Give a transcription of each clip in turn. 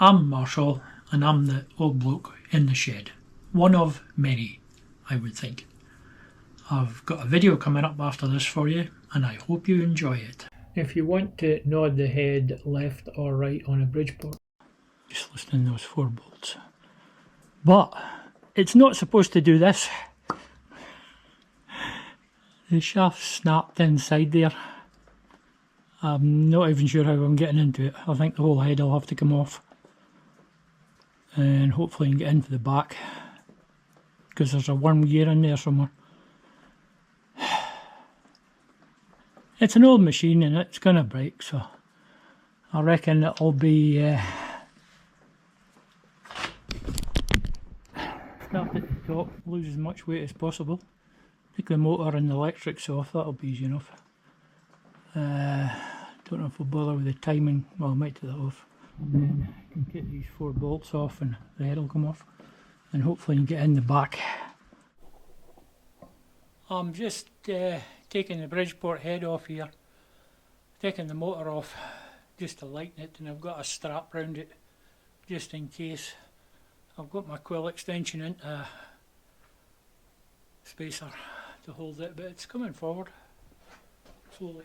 I'm Marshall, and I'm the old bloke in the shed. One of many, I would think. I've got a video coming up after this for you, and I hope you enjoy it. If you want to nod the head left or right on a Bridgeport, just listen to those 4 bolts. But it's not supposed to do this. The shaft snapped inside there. I'm not even sure how I'm getting into it. I think the whole head will have to come off. And hopefully I can get into the back, because there's a worm gear in there somewhere. It's an old machine and it's going to break, so I reckon it'll be start at the top, lose as much weight as possible, take the motor and the electrics off, that'll be easy enough. Don't know if we'll bother with the timing. Well, I might take that off. And then I can get these 4 bolts off and the head will come off, and hopefully I can get in the back. I'm just taking the Bridgeport head off here, taking the motor off just to lighten it, and I've got a strap round it just in case. I've got my quill extension into a spacer to hold it, but it's coming forward slowly.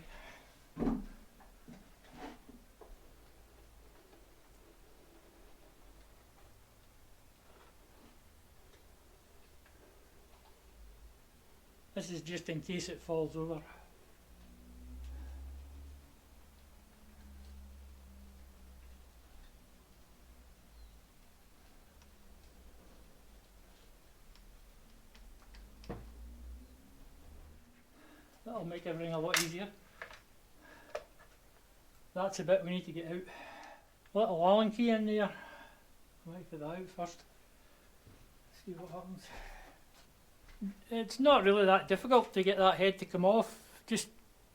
This is just in case it falls over. That'll make everything a lot easier. That's the bit we need to get out. Little Allen key in there. I might put that out first. See what happens. It's not really that difficult to get that head to come off. Just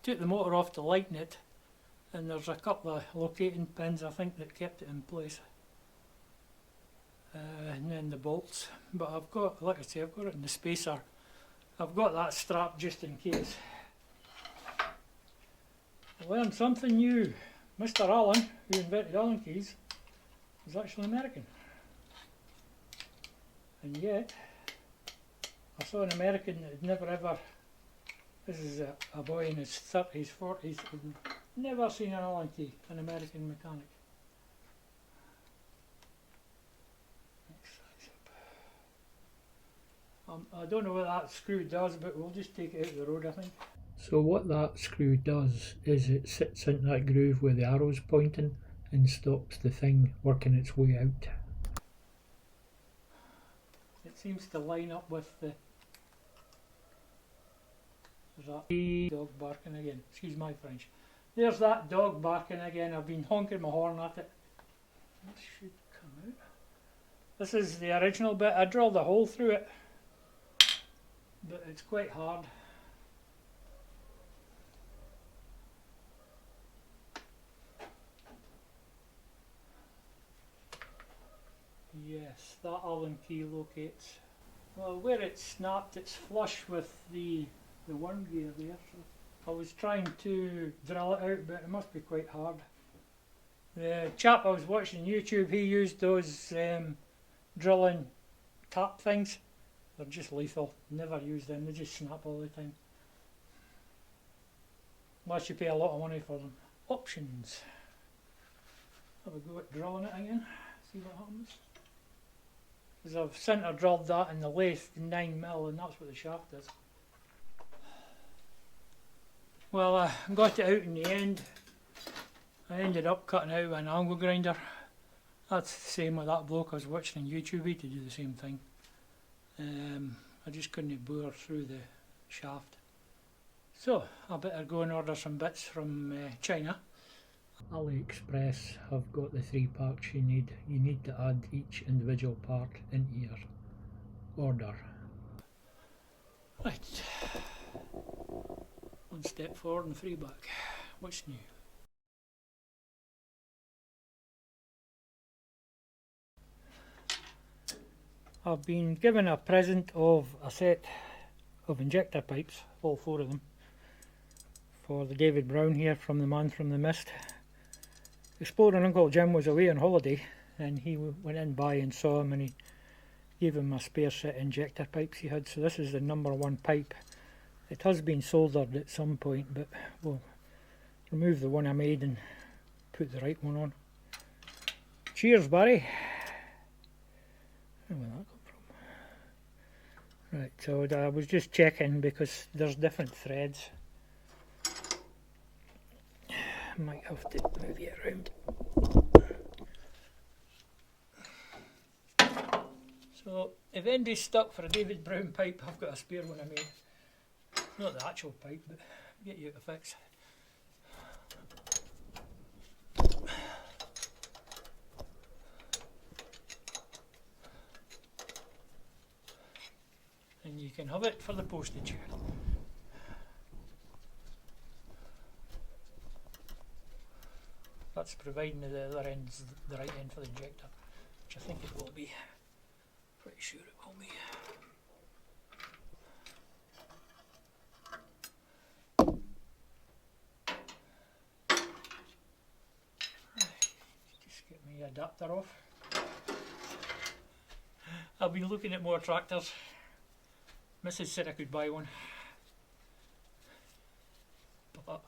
took the motor off to lighten it, and there's a couple of locating pins I think that kept it in place, and then the bolts. But I've got, like I say, I've got it in the spacer. I've got that strap just in case. I learned something new. Mr. Allen, who invented Allen keys, was actually American, and yet I saw an American that had never ever, this is a boy in his 30s, 40s, had never seen an Allen key, an American mechanic. Next size up. I don't know what that screw does, but we'll just take it out of the road, I think. So what that screw does is it sits in that groove where the arrow's pointing and stops the thing working its way out. It seems to line up with the... There's that dog barking again, excuse my French. There's that dog barking again. I've been honking my horn at it. This should come out. This is the original bit. I drilled a hole through it, but it's quite hard. Yes, that Allen key locates. Well, where it's snapped, it's flush with the worm gear there. So I was trying to drill it out, but it must be quite hard. The chap I was watching YouTube, he used those drilling tap things. They're just lethal. Never use them, they just snap all the time. Unless you pay a lot of money for them. Options. Have a go at drilling it again, see what happens. Because I've centre drilled that in the lathe 9mm, and that's what the shaft is. Well, I got it out in the end. I ended up cutting out with an angle grinder. That's the same with that bloke I was watching on YouTube to do the same thing. I just couldn't bore through the shaft. So I better go and order some bits from China. AliExpress have got the 3 packs you need. You need to add each individual part into your order. Right. 1 step forward and 3 back. What's new? I've been given a present of a set of injector pipes, all 4 of them, for the David Brown here from the Man from the Mist. Exploring Uncle Jim was away on holiday, and he went in by and saw him, and he gave him a spare set of injector pipes he had. So this is the number 1 pipe. It has been soldered at some point, but we'll remove the one I made and put the right one on. Cheers, Barry. Where did that come from? Right, so I was just checking because there's different threads. Might have to move it around. So if anybody's stuck for a David Brown pipe, I've got a spare one I made. Not the actual pipe, but get you out of fix. And you can have it for the postage. That's providing the other end's the right end for the injector, which I think it will be. Pretty sure it will be. Right, just get my adapter off. I've been looking at more tractors. Mrs. said I could buy one. But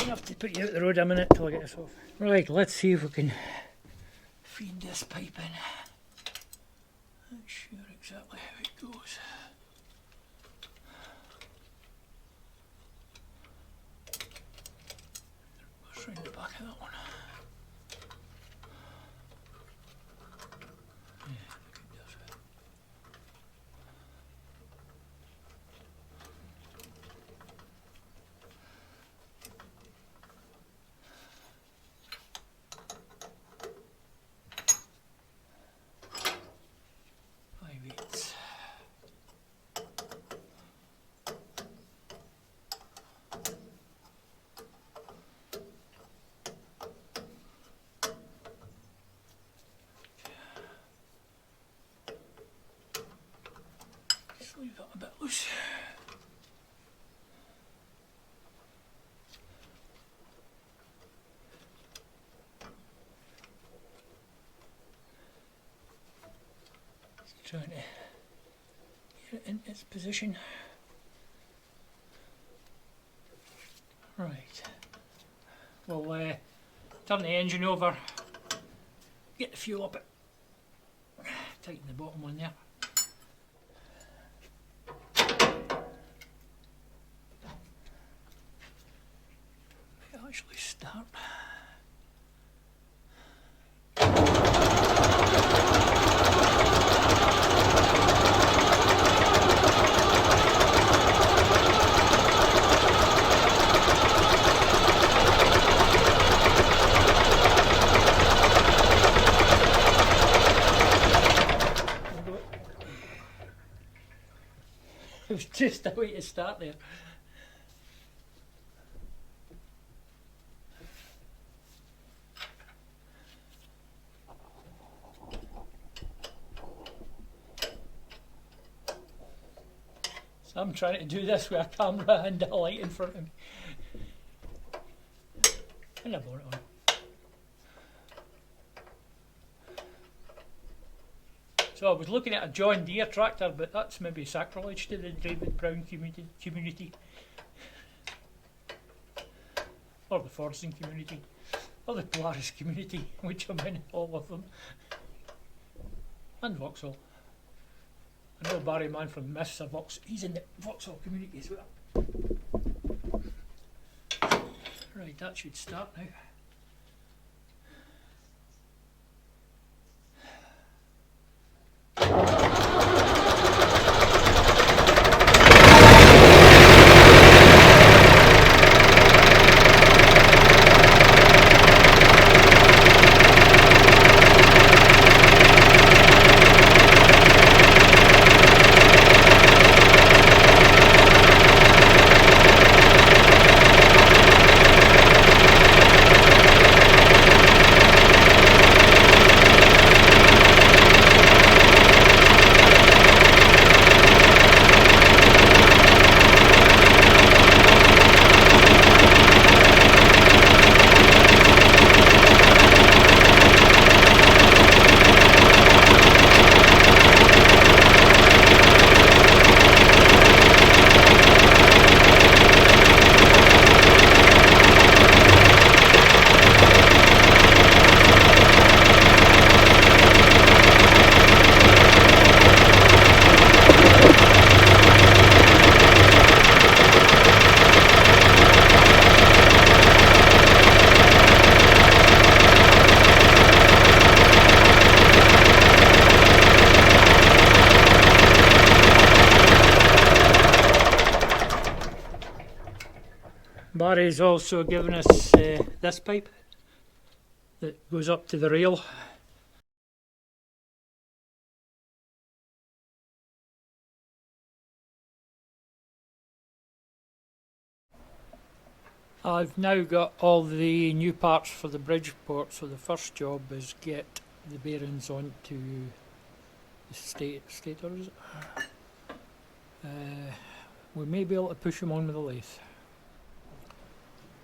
I have to put you out the road a minute till I get this off. Right, let's see if we can feed this pipe in. Not sure exactly how it goes. Goes round the back of that one. Yeah, I think it does. Leave that a bit loose. Just trying to get it in its position. Right. We'll turn the engine over, get the fuel up it, tighten the bottom one there. Actually start. It was just a way to start there. So I'm trying to do this with a camera and a light in front of me. And a bonnet on. So I was looking at a John Deere tractor, but that's maybe sacrilege to the David Brown community. Or the Forcing community. Or the Polaris community, which I'm in, all of them. And Vauxhall. I know Barry Man from Miss Vauxhall, he's in the Vauxhall community as well. Right, that should start now. Barry's also given us this pipe that goes up to the rail. I've now got all the new parts for the Bridgeport, so the first job is get the bearings onto the stator, is it? We may be able to push them on with a lathe.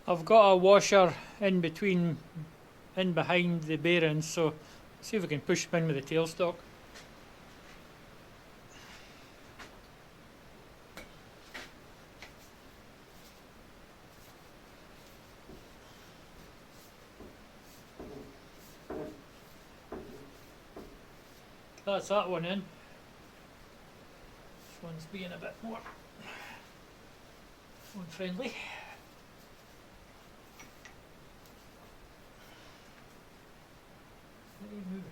I've got a washer in behind the bearings, so see if we can push them in with the tailstock. That's that one in. This one's being a bit more unfriendly. What are you moving?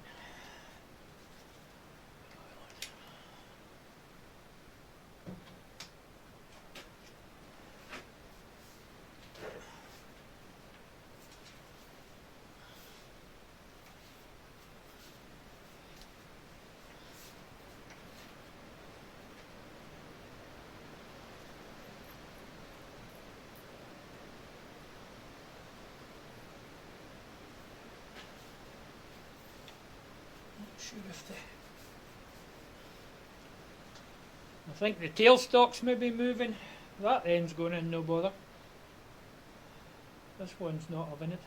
Sure if I think the tailstock's maybe moving. That end's going in, no bother. This one's not having it.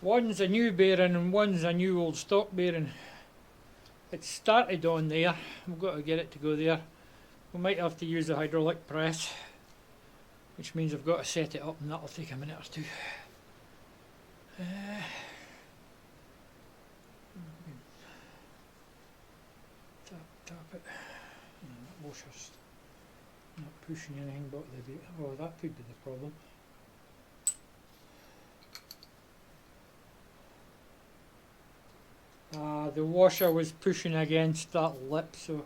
One's a new bearing and one's a new old stock bearing. It's started on there. We've got to get it to go there. We might have to use the hydraulic press, which means I've got to set it up, and that'll take a minute or two. Tap it. That washer's not pushing anything but the bearing. Oh, that could be the problem. The washer was pushing against that lip, so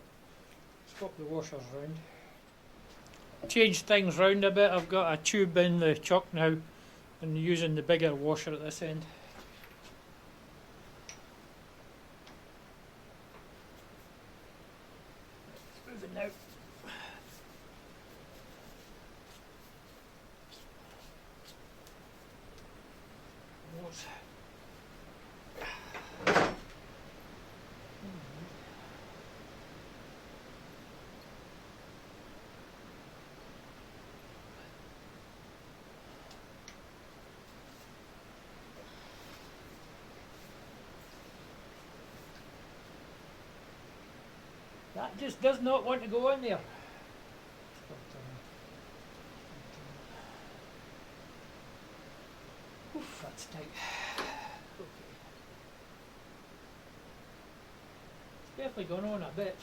swap the washers round. Changed things round a bit. I've got a tube in the chuck now and using the bigger washer at this end. It's moving now. That just does not want to go in there. Oof, that's tight. Okay. It's definitely gone on a bit.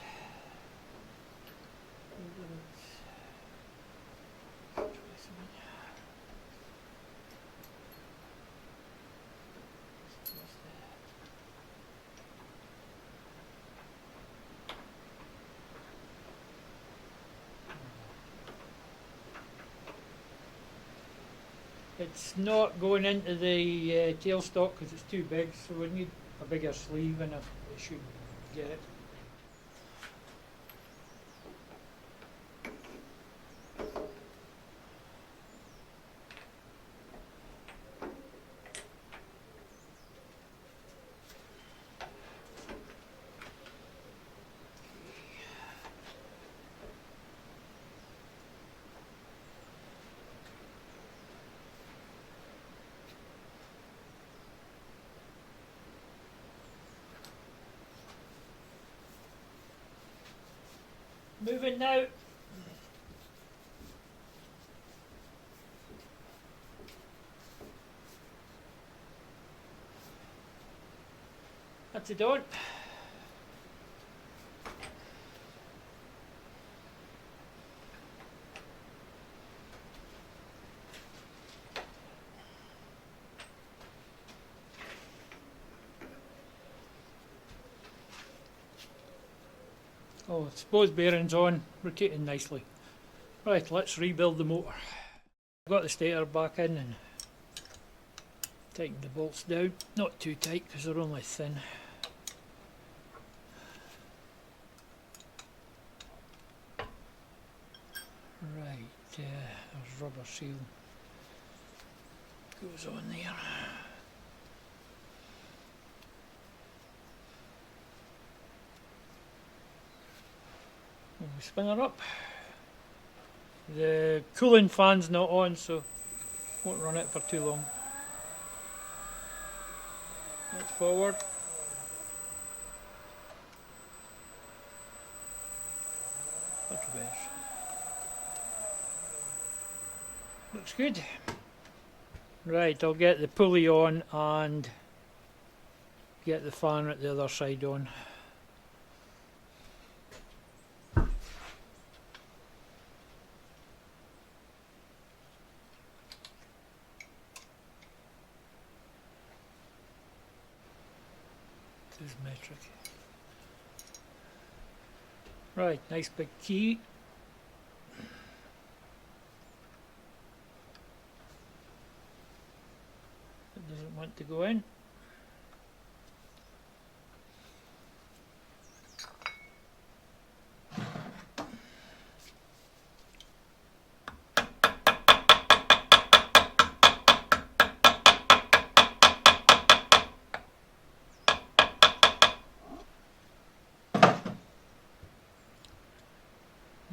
It's not going into the tailstock because it's too big, so we need a bigger sleeve and it should get it. Moving now. That's it done. Oh, suppose bearings on, rotating nicely. Right, let's rebuild the motor. I've got the stator back in and tightened the bolts down. Not too tight because they're only thin. Right, there's rubber seal. Goes on there. And we spin her up. The cooling fan's not on, so won't run it for too long. That's forward. That's reverse. Looks good. Right, I'll get the pulley on and get the fan at the other side on. It is metric. Right, nice big key. It doesn't want to go in.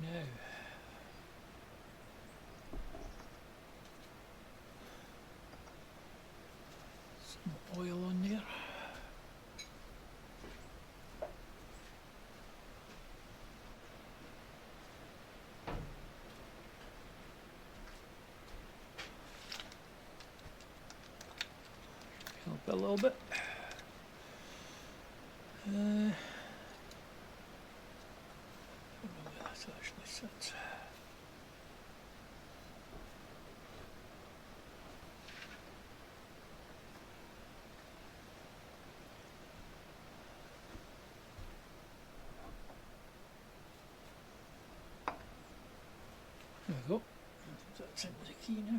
Now, some oil on there. Help it a little bit. I don't know where this actually sits. There we go. That's into the key now.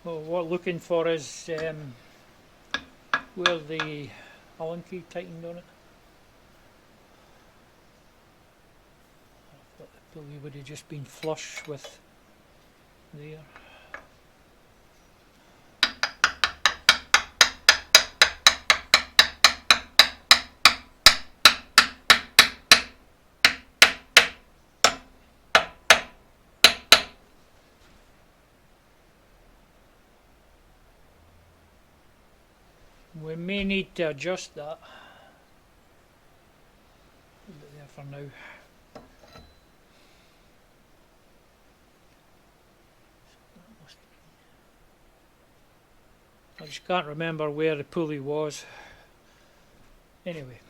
Well, what we're looking for is where the Allen key tightened on it. I thought the pulley would have just been flush with there. We may need to adjust that. Leave it there for now. I just can't remember where the pulley was. Anyway.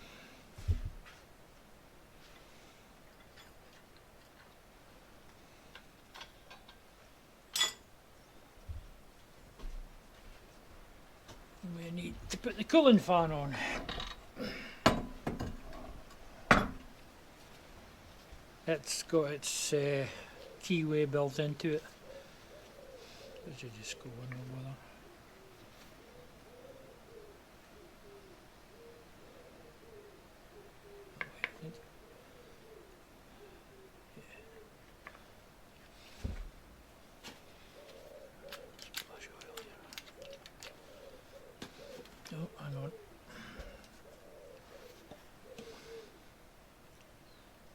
We need to put the cooling fan on. It's got its keyway built into it. Let's just go in over there. Oh, hang on.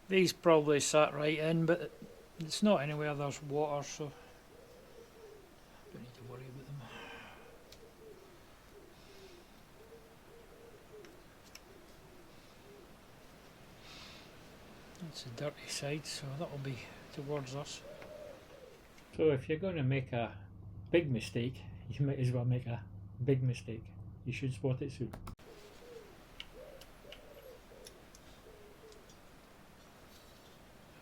These probably sat right in, but it's not anywhere there's water, so don't need to worry about them. It's a dirty side, so that'll be towards us. So if you're going to make a big mistake, you might as well make a big mistake. You should spot it soon.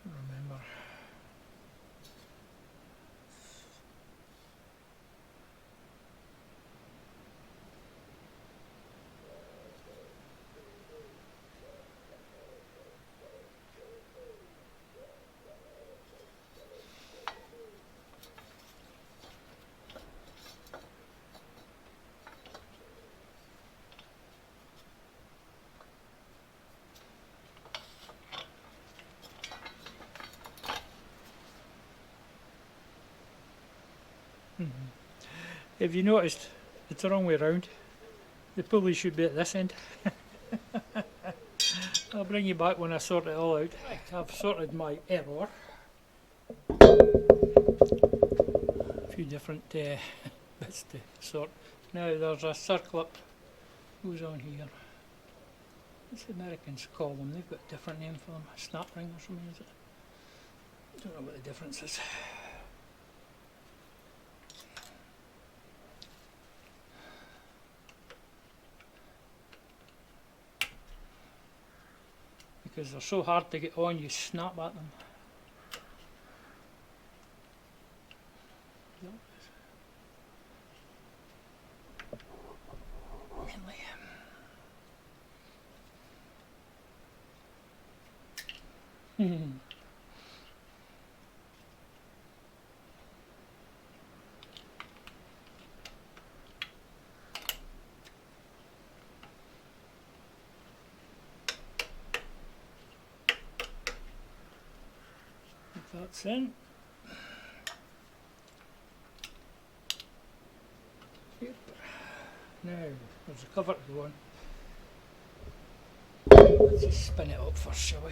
Remember. Have you noticed it's the wrong way around? The pulley should be at this end. I'll bring you back when I sort it all out. Right, I've sorted my error. A few different bits to sort. Now there's a circlip goes on here. What's the Americans call them? They've got a different name for them. A snap ring or something, is it? I don't know what the difference is. Because they're so hard to get on, you snap at them. Mainly. That's in. Yep. Now, there's a cover to go on. Let's just spin it up first, shall we?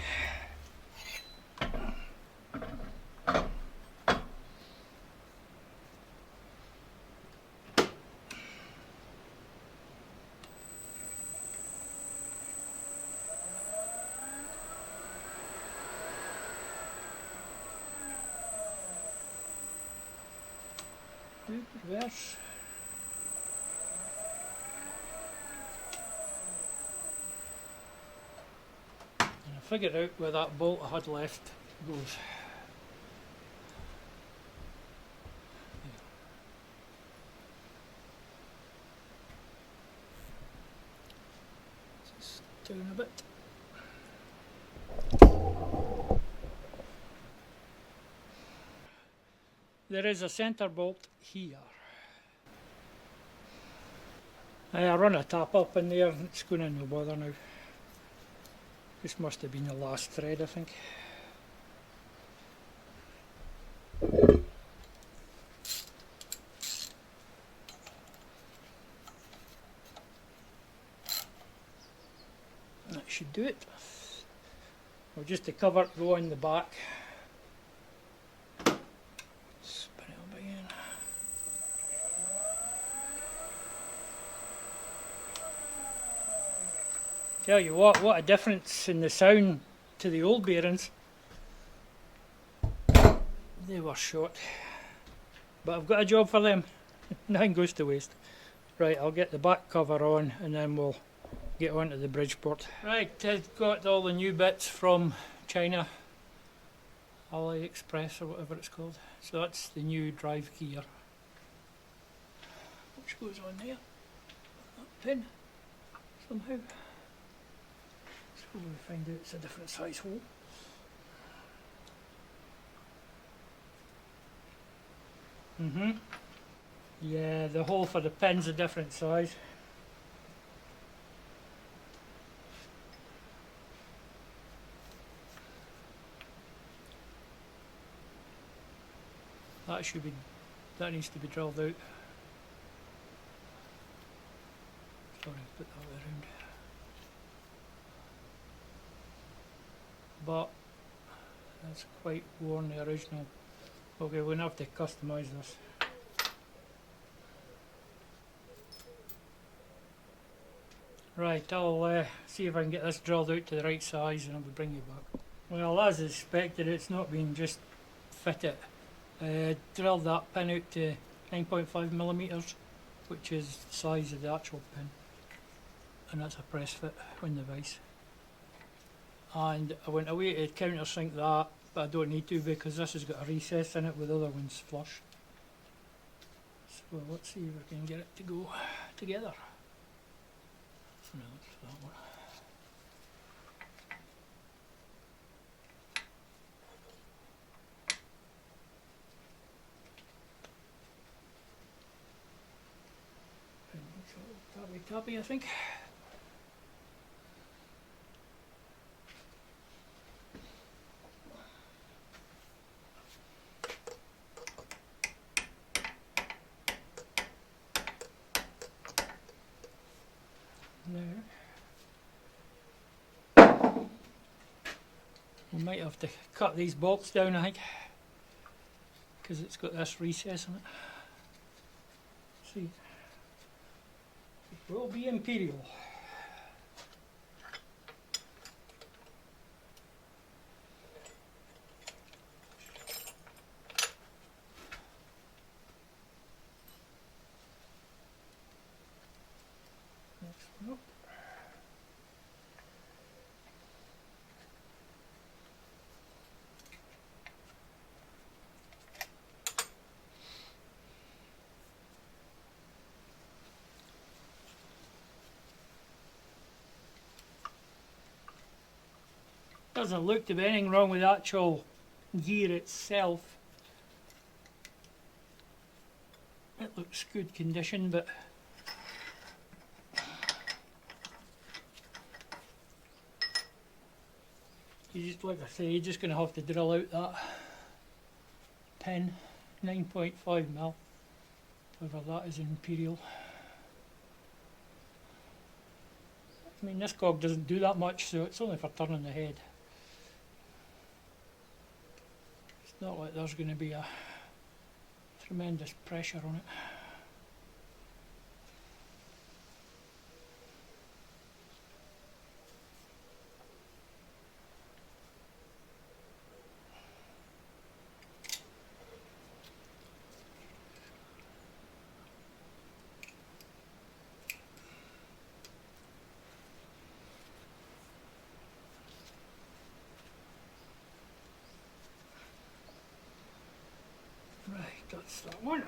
Reverse. And I figured out where that bolt I had left goes. Just down a bit. There is a centre bolt here. I run a tap up in there and it's going to no bother now. This must have been the last thread, I think. That should do it. Or just the cover go on the back. Tell you what a difference in the sound to the old bearings. They were shot. But I've got a job for them. Nothing goes to waste. Right, I'll get the back cover on and then we'll get on to the Bridgeport. Right, I've got all the new bits from China. AliExpress or whatever it's called. So that's the new drive gear. Which goes on there. That pin. Somehow. So we find out it's a different size hole. Yeah, the hole for the pin's a different size. That needs to be drilled out. Sorry, put that way around. But that's quite worn, the original. Okay, we're going to have to customise this. Right, I'll see if I can get this drilled out to the right size and I'll bring you back. Well, as expected, it's not been just fitted. Drilled that pin out to 9.5 millimeters, which is the size of the actual pin, and that's a press fit on the vise. And I went away to countersink that, but I don't need to because this has got a recess in it with other ones flush. So let's see if we can get it to go together. No, that's that one. Tappy, I think. Now, we might have to cut these bolts down, I think, because it's got this recess in it. See, it will be imperial. Next one up. Doesn't look to be anything wrong with the actual gear itself. It looks good condition, but you just, like I say, you're just going to have to drill out that pin, 9.5 mil, whether that is imperial. I mean, this cog doesn't do that much, so it's only for turning the head. It's not like there's going to be a tremendous pressure on it. Right, that's that one.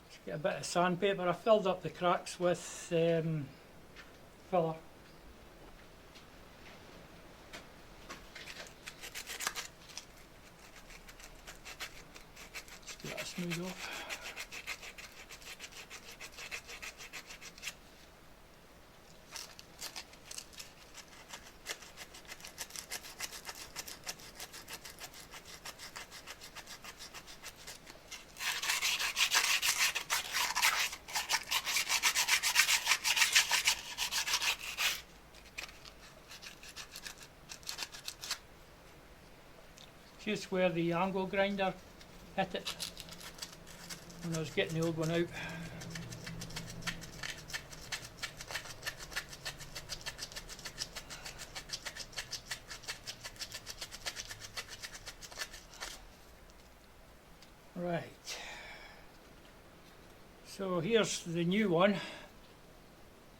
Just get a bit of sandpaper. I filled up the cracks with filler. Just get that smooth off. Just where the angle grinder hit it when I was getting the old one out. Right, so here's the new one.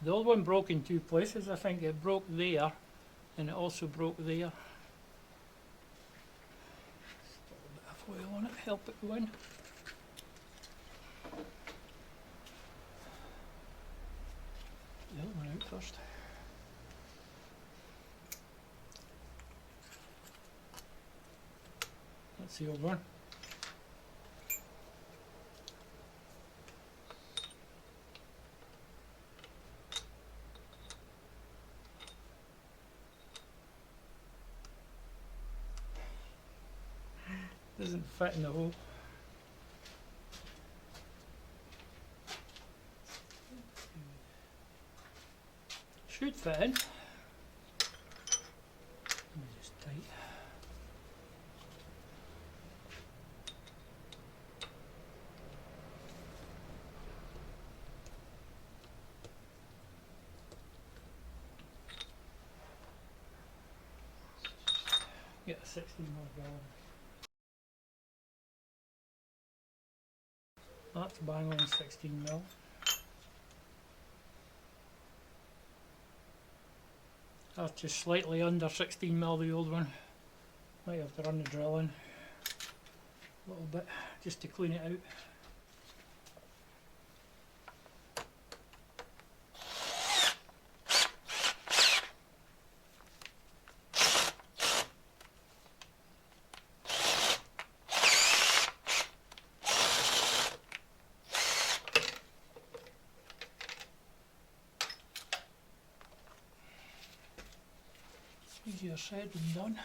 The old one broke in two places. I think it broke there and it also broke there. Foil on it, help it go in. The other one out first. That's the old one. Doesn't fit in the hole. Should fit in. Let me just tight. Get a 16mm drill. That's bang on 16mm. That's just slightly under 16mm, the old one. Might have to run the drill in a little bit just to clean it out. Easier said than done.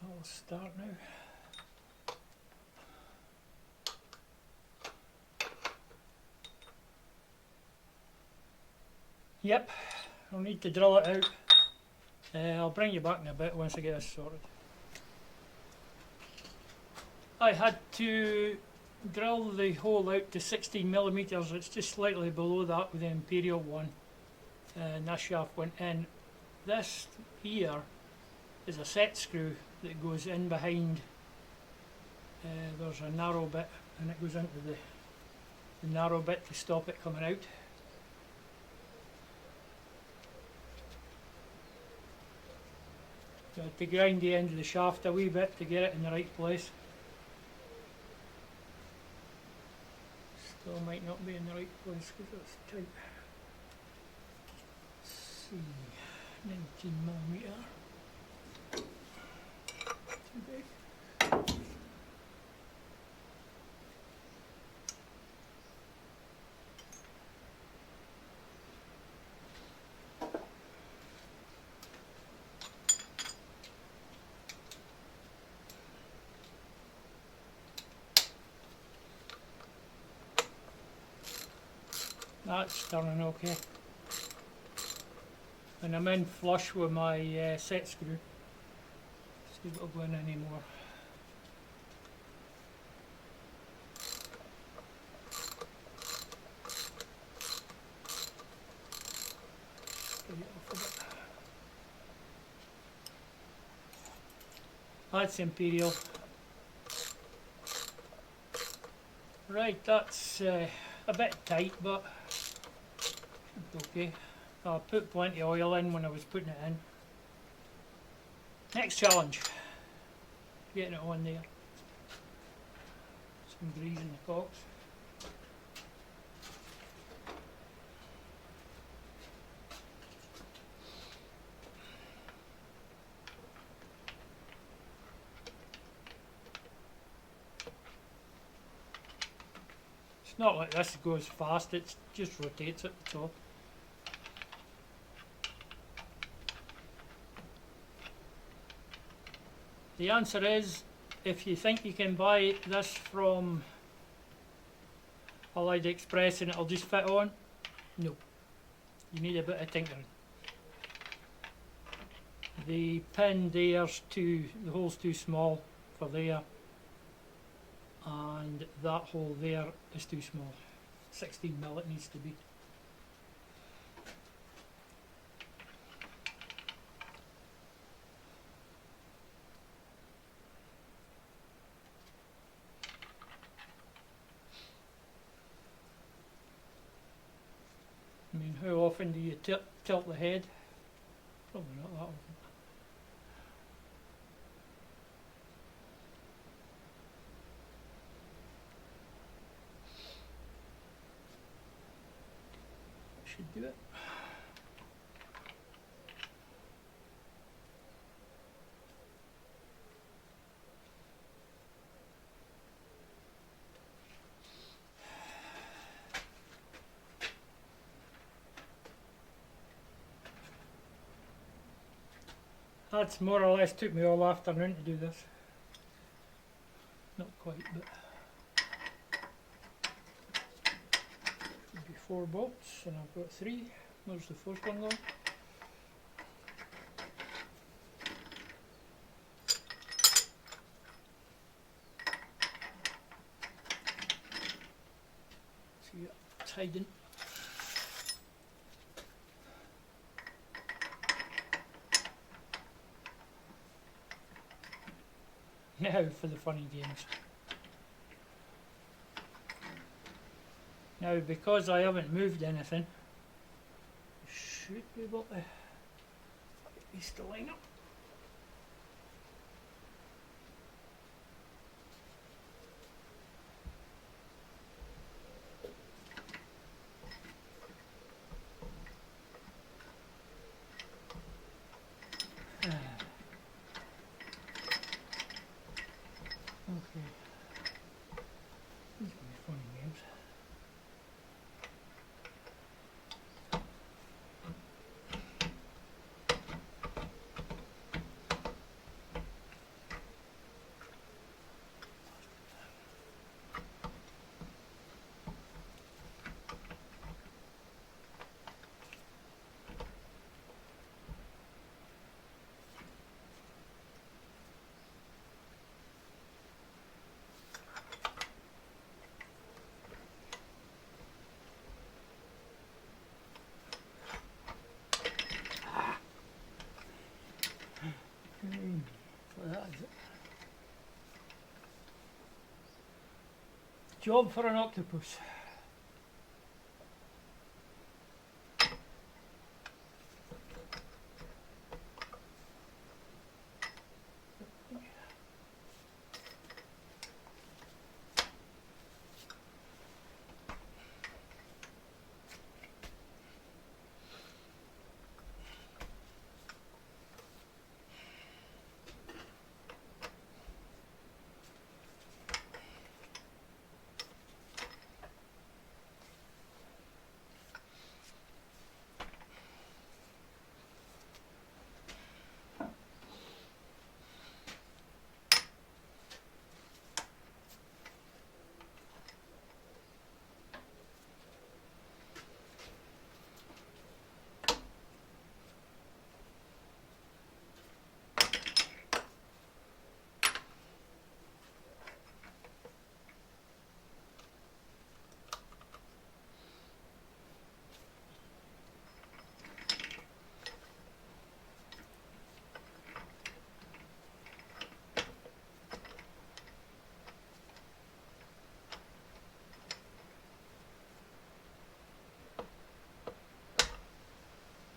I'll start now. Yep, I'll need to drill it out. I'll bring you back in a bit once I get this sorted. I had to drill the hole out to 16mm. It's just slightly below that with the Imperial one, and that shaft went in. This here is a set screw that goes in behind. There's a narrow bit and it goes into the narrow bit to stop it coming out. So I had to grind the end of the shaft a wee bit to get it in the right place. Still might not be in the right place because it's tight. Let's see, 19mm. Too big. That's turning okay. And I'm in flush with my set screw. See if it'll go in anymore. That's Imperial. Right, that's a bit tight, but okay. I put plenty of oil in when I was putting it in. Next challenge, getting it on there. Some grease in the cocks. It's not like this goes fast, it just rotates at the top. The answer is, if you think you can buy this from Allied Express and it'll just fit on, no. You need a bit of tinkering. The pin there's the hole's too small for there, and that hole there is too small. 16mm it needs to be. I mean, how often do you tilt the head? Probably not that often. Should do it. That's more or less took me all afternoon to do this. Not quite, but should be 4 bolts, and I've got 3. Where's the 4th one gone? See, it's hiding. Now for the funny games. Now, because I haven't moved anything, I should be able to get these to line up. Okay. These can be funny games. So that is it. Job for an octopus.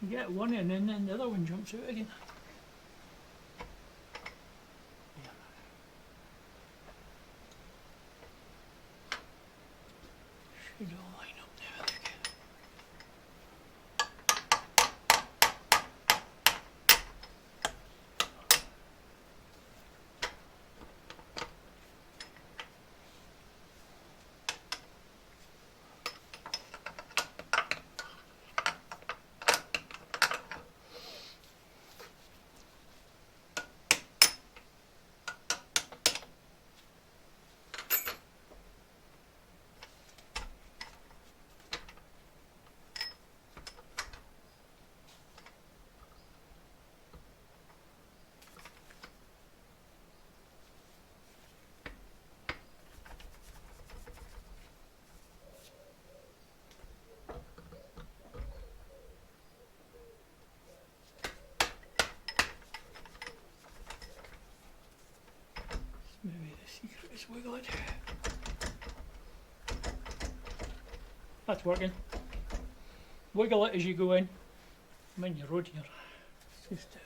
You get one in and then the other one jumps out again. Should all line up now, I think. Maybe the secret is wiggle it. That's working. Wiggle it as you go in. I'm in your road here. It's just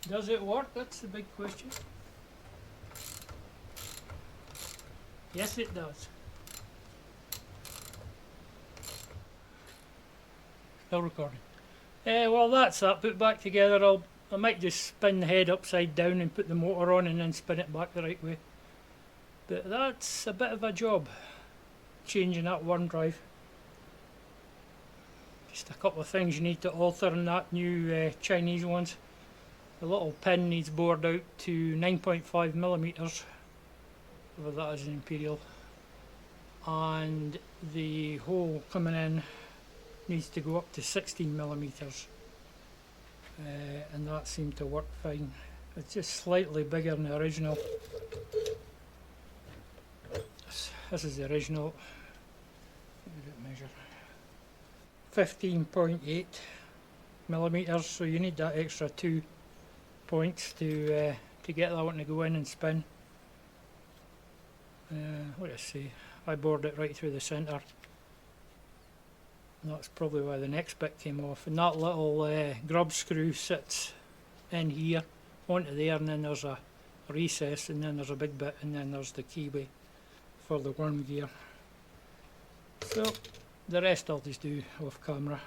Does it work? That's the big question. Yes, it does. Still recording. Well, that's that. Put back together. I might just spin the head upside down and put the motor on and then spin it back the right way. But that's a bit of a job, changing that worm drive. Just a couple of things you need to alter in that new Chinese ones. The little pin needs bored out to 9.5mm, whether that is an imperial, and the hole coming in needs to go up to 16mm, and that seemed to work fine. It's just slightly bigger than the original. This is the original. What did it measure? 15.8mm, so you need that extra 2 points to get that one to go in and spin. What did I say? I bored it right through the centre. That's probably why the next bit came off. And that little grub screw sits in here onto there, and then there's a recess, and then there's a big bit, and then there's the keyway for the worm gear. So the rest I'll just do off camera.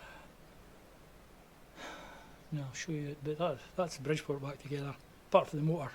No, I'll show you it, but that's Bridgeport back together, apart from the motor.